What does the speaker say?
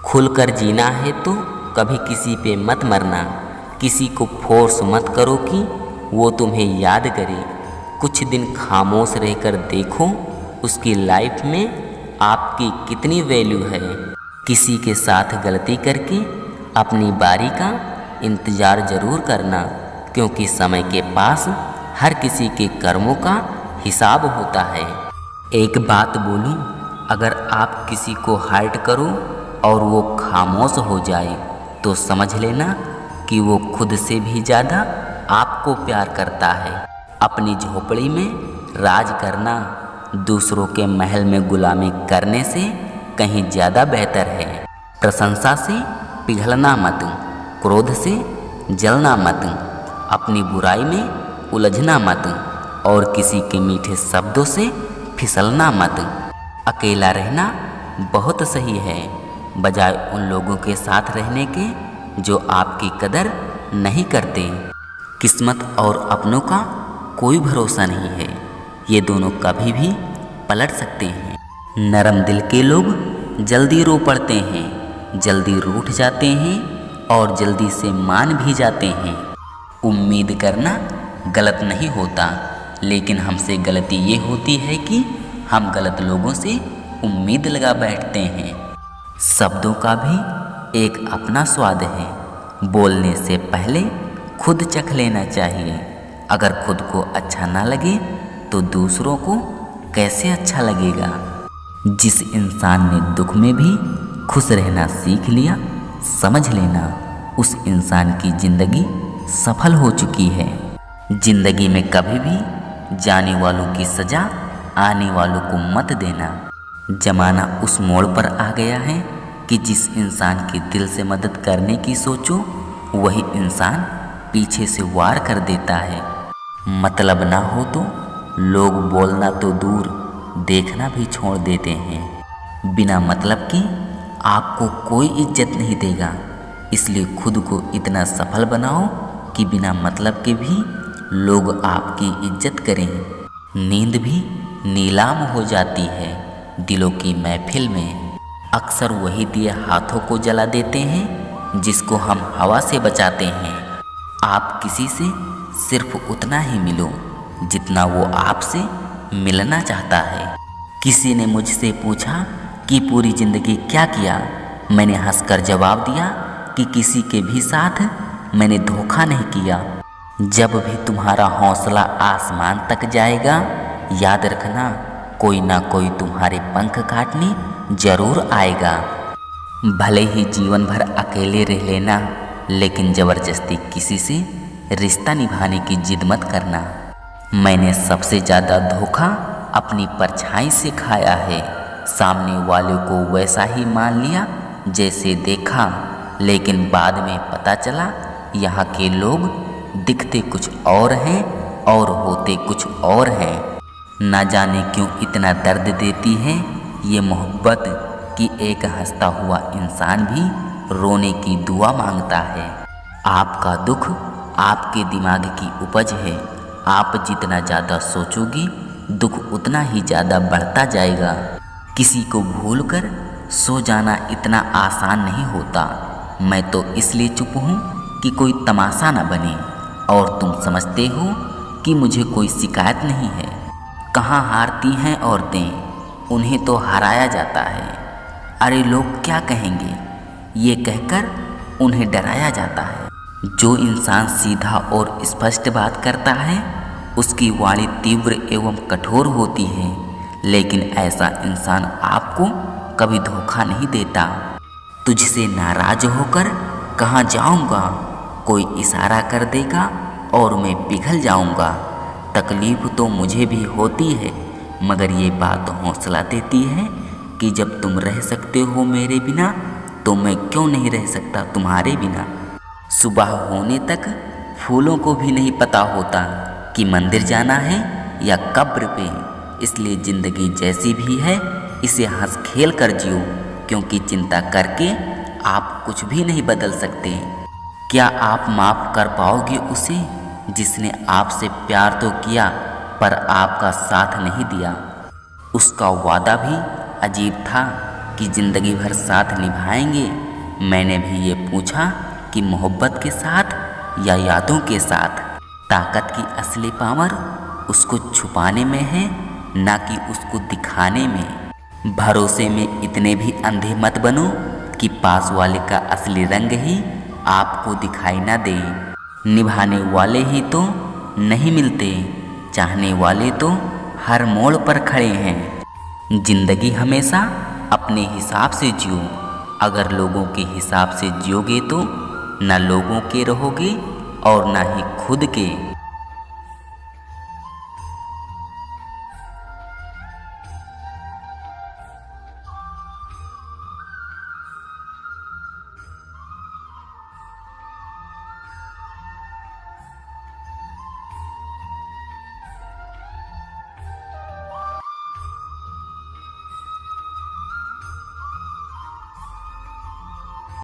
खुलकर जीना है तो कभी किसी पे मत मरना, किसी को फोर्स मत करो कि वो तुम्हें याद करे। कुछ दिन खामोश रहकर देखो उसकी लाइफ में आपकी कितनी वैल्यू है। किसी के साथ गलती करके अपनी बारी का इंतज़ार ज़रूर करना, क्योंकि समय के पास हर किसी के कर्मों का हिसाब होता है। एक बात बोलूं, अगर आप किसी को हर्ट करो और वो खामोश हो जाए तो समझ लेना कि वो खुद से भी ज़्यादा आपको प्यार करता है। अपनी झोपड़ी में राज करना दूसरों के महल में गुलामी करने से कहीं ज़्यादा बेहतर है। प्रशंसा से पिघलना मत, क्रोध से जलना मत, अपनी बुराई में उलझना मत और किसी के मीठे शब्दों से फिसलना मत। अकेला रहना बहुत सही है, बजाय उन लोगों के साथ रहने के जो आपकी कदर नहीं करते। किस्मत और अपनों का कोई भरोसा नहीं है, ये दोनों कभी भी पलट सकते हैं। नरम दिल के लोग जल्दी रो पड़ते हैं, जल्दी रूठ जाते हैं और जल्दी से मान भी जाते हैं। उम्मीद करना गलत नहीं होता, लेकिन हमसे गलती ये होती है कि हम गलत लोगों से उम्मीद लगा बैठते हैं। शब्दों का भी एक अपना स्वाद है, बोलने से पहले खुद चख लेना चाहिए। अगर खुद को अच्छा ना लगे तो दूसरों को कैसे अच्छा लगेगा। जिस इंसान ने दुख में भी खुश रहना सीख लिया, समझ लेना उस इंसान की ज़िंदगी सफल हो चुकी है। ज़िंदगी में कभी भी जाने वालों की सज़ा आने वालों को मत देना। ज़माना उस मोड़ पर आ गया है कि जिस इंसान के दिल से मदद करने की सोचो, वही इंसान पीछे से वार कर देता है। मतलब ना हो तो लोग बोलना तो दूर, देखना भी छोड़ देते हैं। बिना मतलब के आपको कोई इज्जत नहीं देगा, इसलिए खुद को इतना सफल बनाओ कि बिना मतलब के भी लोग आपकी इज्जत करें। नींद भी नीलाम हो जाती है दिलों की महफिल में। अक्सर वही दिए हाथों को जला देते हैं जिसको हम हवा से बचाते हैं। आप किसी से सिर्फ उतना ही मिलो जितना वो आपसे मिलना चाहता है। किसी ने मुझसे पूछा कि पूरी ज़िंदगी क्या किया। मैंने हंसकर जवाब दिया कि किसी के भी साथ मैंने धोखा नहीं किया। जब भी तुम्हारा हौसला आसमान तक जाएगा, याद रखना कोई ना कोई तुम्हारे पंख काटने जरूर आएगा। भले ही जीवन भर अकेले रह लेना, लेकिन ज़बरदस्ती किसी से रिश्ता निभाने की जिद मत करना। मैंने सबसे ज़्यादा धोखा अपनी परछाई से खाया है। सामने वाले को वैसा ही मान लिया जैसे देखा, लेकिन बाद में पता चला यहाँ के लोग दिखते कुछ और हैं और होते कुछ और हैं। ना जाने क्यों इतना दर्द देती है ये मोहब्बत कि एक हंसता हुआ इंसान भी रोने की दुआ मांगता है। आपका दुख आपके दिमाग की उपज है। आप जितना ज़्यादा सोचोगी, दुख उतना ही ज़्यादा बढ़ता जाएगा। किसी को भूलकर सो जाना इतना आसान नहीं होता। मैं तो इसलिए चुप हूँ कि कोई तमाशा न बने, और तुम समझते हो कि मुझे कोई शिकायत नहीं है। कहाँ हारती हैं औरतें, उन्हें तो हराया जाता है। अरे लोग क्या कहेंगे, ये कहकर उन्हें डराया जाता है। जो इंसान सीधा और स्पष्ट बात करता है उसकी वाणी तीव्र एवं कठोर होती है, लेकिन ऐसा इंसान आपको कभी धोखा नहीं देता। तुझसे नाराज होकर कहाँ जाऊँगा, कोई इशारा कर देगा और मैं पिघल जाऊँगा। तकलीफ़ तो मुझे भी होती है, मगर ये बात हौसला देती है कि जब तुम रह सकते हो मेरे बिना, तो मैं क्यों नहीं रह सकता तुम्हारे बिना। सुबह होने तक फूलों को भी नहीं पता होता कि मंदिर जाना है या कब्र पे। इसलिए ज़िंदगी जैसी भी है इसे हंस खेल कर जियो, क्योंकि चिंता करके आप कुछ भी नहीं बदल सकते। क्या आप माफ़ कर पाओगे उसे जिसने आपसे प्यार तो किया पर आपका साथ नहीं दिया। उसका वादा भी अजीब था कि ज़िंदगी भर साथ निभाएंगे। मैंने भी ये पूछा कि मोहब्बत के साथ या यादों के साथ। ताकत की असली पावर उसको छुपाने में है, ना कि उसको दिखाने में। भरोसे में इतने भी अंधे मत बनो कि पास वाले का असली रंग ही आपको दिखाई ना दे। निभाने वाले ही तो नहीं मिलते, चाहने वाले तो हर मोड़ पर खड़े हैं। जिंदगी हमेशा अपने हिसाब से जियो। अगर लोगों के हिसाब से जियोगे तो ना लोगों के रहोगे और ना ही खुद के।